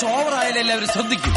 ഓവറായാലും എല്ലാവരും ശ്രദ്ധിക്കും.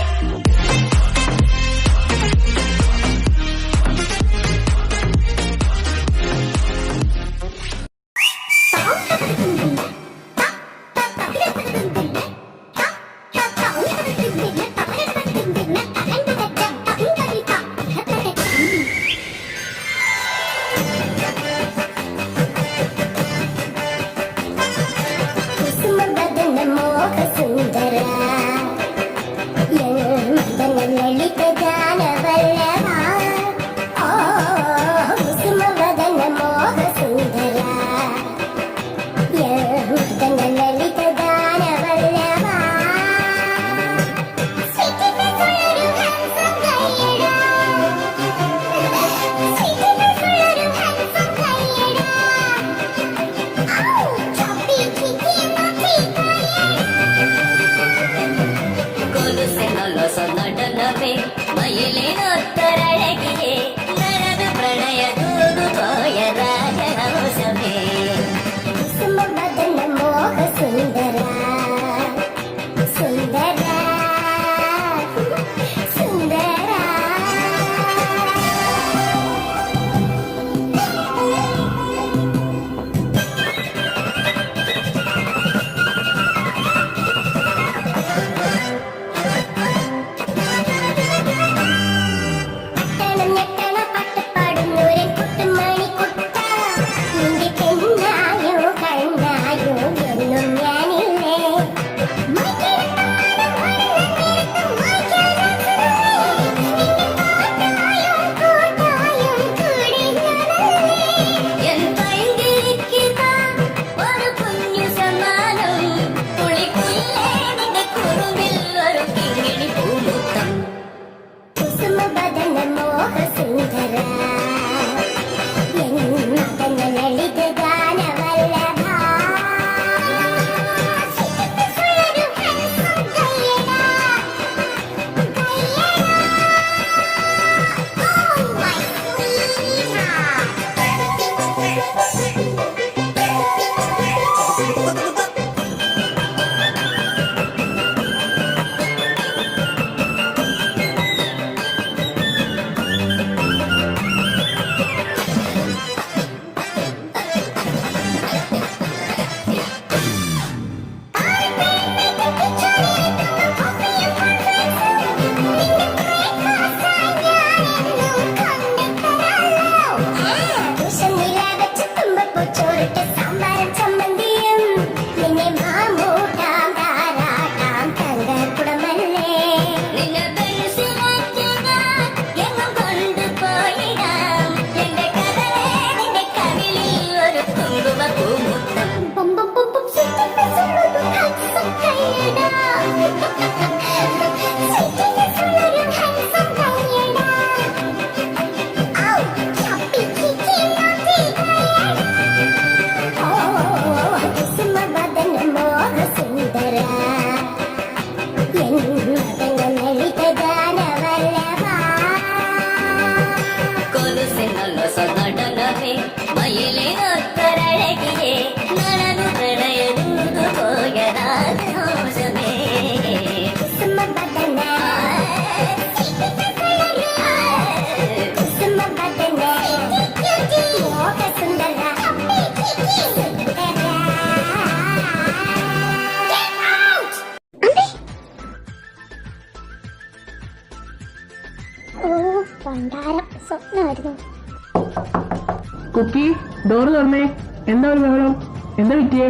കുക്കി ഡോറ് തുറന്നേ. എന്താ ഒരു ബഹളം? എന്താ പറ്റിയേ?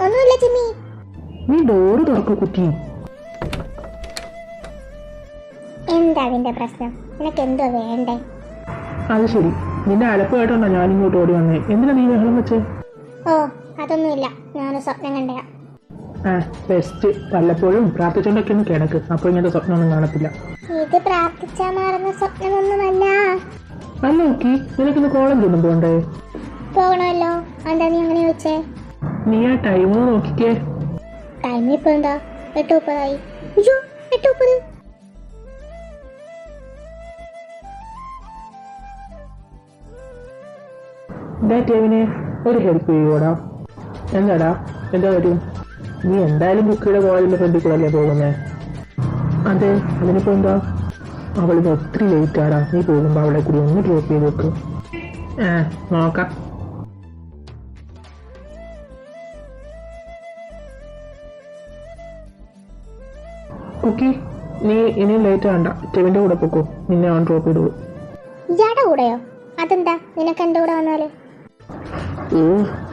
ഒന്നുമില്ല ജിമ്മി. നീ ഡോറ് തുറക്കൂ കുട്ടി. എന്താ അതിന്റെ പ്രശ്നം? നിനക്ക് എന്തോ വേണ്ടേ? അത് ശരി, നിന്റെ അലപ്പ് കേട്ടോണ്ടാ ഞാൻ ഇങ്ങോട്ട് ഓടി വന്നേ. എന്തിനാ നീ ബഹളം വെച്ചേ? ഓ അതൊന്നുമില്ല, ഞാനൊരു സ്വപ്നം കണ്ടയാ. ബെസ്റ്റ്. വല്ലപ്പോഴും പ്രാർത്ഥിച്ചോണ്ടൊക്കെ ഒന്ന് കിടക്ക്, അപ്പൊ ഇങ്ങനത്തെ സ്വപ്നമൊന്നും കാണത്തില്ല. ഇത് പ്രാർത്ഥിച്ചാ മാറുന്ന സ്വപ്നമൊന്നുമല്ല. അല്ല നോക്കി, നിനക്കിന്ന് കോളേജ് ഒന്നും പോണ്ടേ? പോകണമല്ലോ. എന്താ നീ അങ്ങനെ ചോദിച്ചേ? നീ ആ ടൈം നോക്കിക്കേ. ടൈം ഇപ്പൊ എന്താ? 8:30. 8:30. എന്താ ടേവിനെ ഒരു ഹെൽപ്പ് ചെയ്യുവോടാ? എന്താടാ, എന്താ വരും? നീ എന്തായാലും ബുക്കിയുടെ കോളേജിന്റെ ഫ്രണ്ടിൽ കൂടെ അല്ലേ പോകുന്നേ? അതെ, അതിനിപ്പോ എന്താ? അവളിത് ഒത്തിരി ലേറ്റ് ആടാ. നീ പോകുമ്പോ അവളെ കൂടി ഒന്ന് ഡ്രോപ്പ് ചെയ്ത് വെക്ക്. നോക്കാം. ഓക്കെ, നീ ഇനിയും ലേറ്റ് ആണ്ട. ടെവിന്റെ കൂടെ പോക്കോ, നിന്നെ അവൻ ഡ്രോപ്പ് ചെയ്തു. ഇയാടെ കൂടെയോ? അതെന്താ നിനക്ക് എൻ്റെ കൂടെ വന്നാല്? ഓ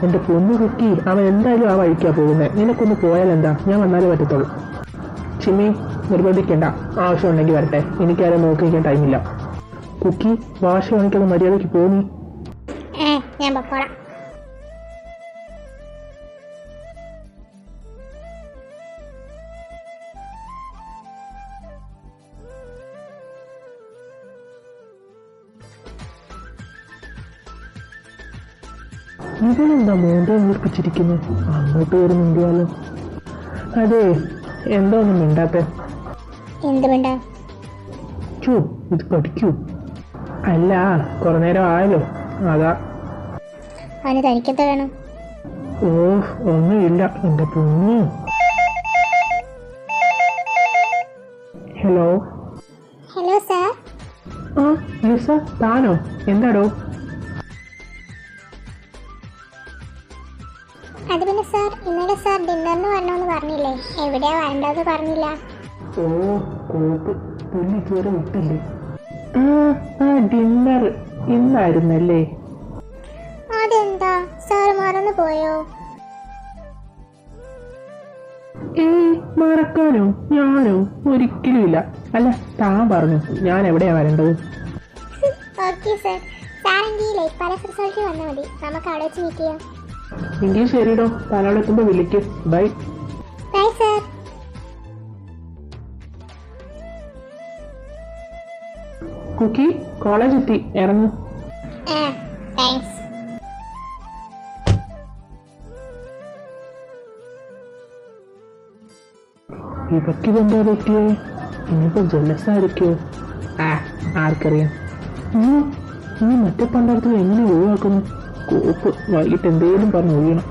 എന്റെ പൊന്നു കുക്കി, അവൻ എന്തായാലും ആ വഴിക്കാ പോകുന്നത്. നിനക്കൊന്ന് പോയാൽ എന്താ, ഞാൻ വന്നാലേ പറ്റത്തുള്ളൂ. ചിമ്മി, നിർബന്ധിക്കേണ്ട. ആവശ്യമുണ്ടെങ്കിൽ വരട്ടെ, എനിക്കാരും നോക്കി നിൽക്കാൻ ടൈമില്ല. കുക്കി, വാശി കാണിക്കാതെ മര്യാദയ്ക്ക് പോന്നി. ഞാൻ പൊക്കോളാം. ഇവനെന്താ മോന്റെ വീർപ്പിച്ചിരിക്കുന്നത്? അങ്ങോട്ട് കയറി മിണ്ടിയാലോ? അതെ, എന്താ ഒന്നും മിണ്ടാത്തെ? എന്ത് മിണ്ടാ? ചൂ, ഇത് പഠിക്കൂ. അല്ല, കുറെ നേരം ആയല്ലോ, അതാ. അവന് തനിക്കെന്താ വേണം? ഓ ഒന്നുമില്ല എന്റെ പൊന്നു. ഹലോ. Hello sir. ആ ലിസ, താനോ? എന്താടോ? അത് പിന്നെ സാർ, ഇന്നലെ സാർ ഡിന്നറിന് വരണമെന്ന് പറഞ്ഞില്ലേ? എവിടെയാ വരേണ്ടതെന്ന് പറഞ്ഞില്ല. ഓ കോപ്പ്, പുള്ളി ഇതുവരെ വിട്ടില്ലേ? ഡിന്നർ ഇന്നായിരുന്നല്ലേ? അതെന്താ സാർ മറന്നു പോയോ? മറക്കാനോ? ഞാനോ? ഒരിക്കലും ഇല്ല. അല്ല, താൻ പറഞ്ഞു ഞാൻ എവിടെയാ വരേണ്ടത്? ഓക്കെ സാർ, സാറെങ്കിൽ ലേറ്റ് പാലസ് റിസോർട്ടിൽ വന്നാൽ മതി. നമുക്ക് അവിടെ വെച്ച് മീറ്റ് ചെയ്യാം. എങ്കിൽ ശരിടോ, താനോട് എത്തുമ്പോ വിളിക്ക്. ബൈ. Bye sir. കുക്കി, കോളേജ് എത്തി, ഇറങ്ങും. താങ്ക്സ്. ഇവക്കിതെന്താ പറ്റിയേ? ഇനിയിപ്പോ ജലസ് ആയിരിക്കോ? ആർക്കറിയാം. ഇനി മറ്റേ പണ്ടാർത്ഥം എങ്ങനെ ഒഴിവാക്കുന്നു? കോപ്പ്, വൈകിട്ട് എന്തേലും പറഞ്ഞ് ഒഴിയണം.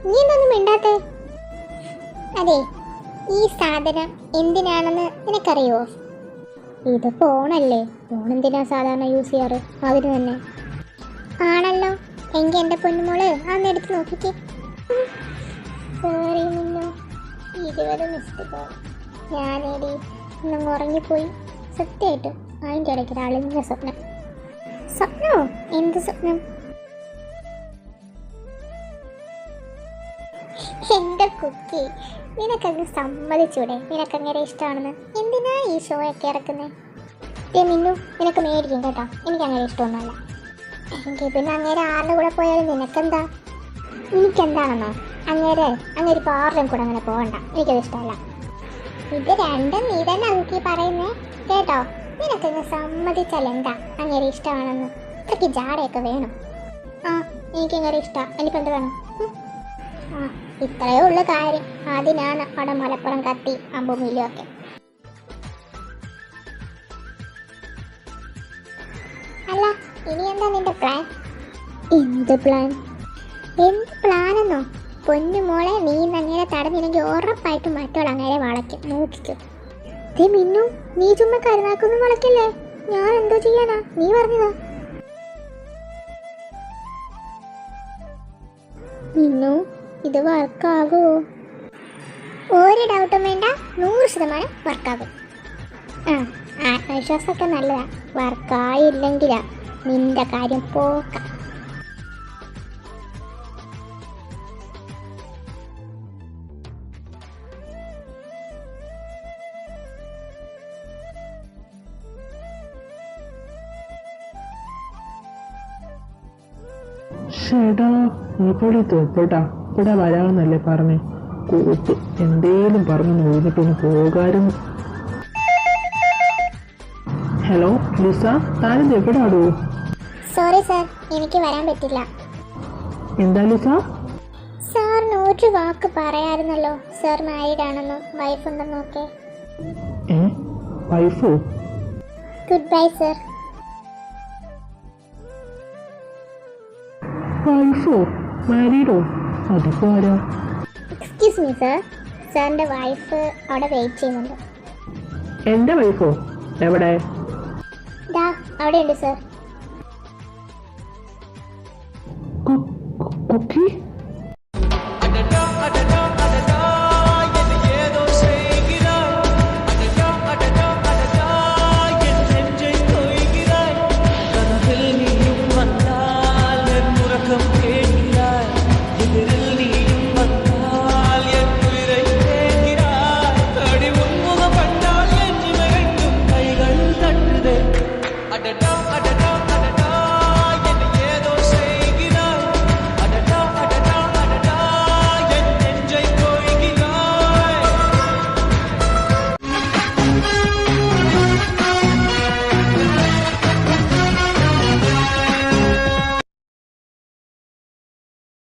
നീ എന്തൊന്നും മിണ്ടാത്തെ? അതെ, ഈ സാധനം എന്തിനാണെന്ന് നിനക്കറിയോ? ഇത് ഫോണല്ലേ. ഫോൺ എന്തിനാ സാധാരണ യൂസ് ചെയ്യാറ്? അതിന് തന്നെ ആണല്ലോ. എങ്കിൽ എൻ്റെ പൊന്നുമോള് അന്ന് എടുത്ത് നോക്കിക്കേ. സോറി മിന്നു, 20 മിസ്ഡ് കോൾ. ഞാനേടി ഒന്നും ഉറങ്ങിപ്പോയി. സത്യമായിട്ടും അതിൻ്റെ ഇടയ്ക്ക് ഒരാളിൻ്റെ സ്വപ്നം. സ്വപ്നമോ? എന്ത് സ്വപ്നം? എൻ്റെ കുക്കി, നിനക്കങ്ങ് സമ്മതിച്ചൂടെ നിനക്കങ്ങനെ ഇഷ്ടമാണെന്ന്? എന്തിനാ ഈ ഷോ ഒക്കെ ഇറക്കുന്നത്? മിന്നു, നിനക്ക് മേടിക്കും കേട്ടോ. എനിക്കങ്ങനെ ഇഷ്ടമൊന്നുമല്ല. എങ്കിൽ പിന്നെ അങ്ങേരെ ആരുടെ കൂടെ പോയാലും നിനക്കെന്താ? എനിക്കെന്താണെന്നോ? അങ്ങേര് ഇപ്പോൾ ആരുടെയും കൂടെ അങ്ങനെ പോകണ്ട. എനിക്കത് ഇഷ്ടമല്ല. ഇത് രണ്ടും നീ തന്നെ കുക്കി പറയുന്നേ കേട്ടോ. നിനക്കങ്ങ് സമ്മതിച്ചാൽ എന്താ അങ്ങേരെ ഇഷ്ടമാണെന്ന്? ഇത്രയ്ക്ക് ജാടയൊക്കെ വേണം. എനിക്കങ്ങനെ ഇഷ്ടമാണ്. എനിക്കെന്ത് വേണം? ഇത്രയേ ഉള്ള കാര്യം. അതിനാണ് അവിടെ മലപ്പുറം കത്തി അമ്പുമില്ലൊക്കെ. അല്ല, ഇനി എന്താ നിന്റെ പ്ലാൻ? എന്ത് പ്ലാൻ? എന്ത് പ്ലാനെന്നോ? പൊന്നുമോളെ, നീ അങ്ങനെ തടഞ്ഞില്ലെങ്കിൽ ഉറപ്പായിട്ടും മറ്റുള്ള അങ്ങനെ വളയ്ക്കും. നോക്കിക്കും. മിന്നു, നീ ചുമ്മാ കരുനാക്കൊന്നും വളയ്ക്കല്ലേ. ഞാൻ എന്തോ ചെയ്യാനാ? നീ പറഞ്ഞതാ. മിന്നു, ഇത് വർക്കാകുമോ? ഒരു ഡൗട്ടും വേണ്ട, 100% വർക്കാകും. ആത്മവിശ്വാസമൊക്കെ നല്ലതാ. വർക്കായില്ലെങ്കിലാ നിന്റെ കാര്യം പോക്ക. ഷേടാ, ഇവിടെ തോപ്പട്ടാ, ഇവിടെ വരാമെന്നല്ലേ പറഞ്ഞേ? കോപ്പ്, എന്തേലും പറഞ്ഞു ഒഴിഞ്ഞിട്ടൊന്ന് പോകാരും. ഹലോ ലിസ, താനിത് എവിടാടോ? സോറി സാർ, എനിക്ക് വരാൻ പറ്റില്ല. എന്താ ലിസ? സാറിന് ഒരു വാക്ക് പറയാമായിരുന്നല്ലോ സർ മാരീഡ് ആണെന്നോ വൈഫ് ഉണ്ടെന്നോ ഒക്കെ. വൈഫോ? Goodbye sir. വൈഫോ? മാരീഡോ? അതിപ്പോ ആരാ? എക്സ്ക്യൂസ് മീ സർ, സാറിൻ്റെ വൈഫ് അവിടെ വെയിറ്റ് ചെയ്യുന്നുണ്ട്. എൻ്റെ വൈഫോ? എവിടെ? ദാ അവിടെയുണ്ട് സർ. കുക്കി?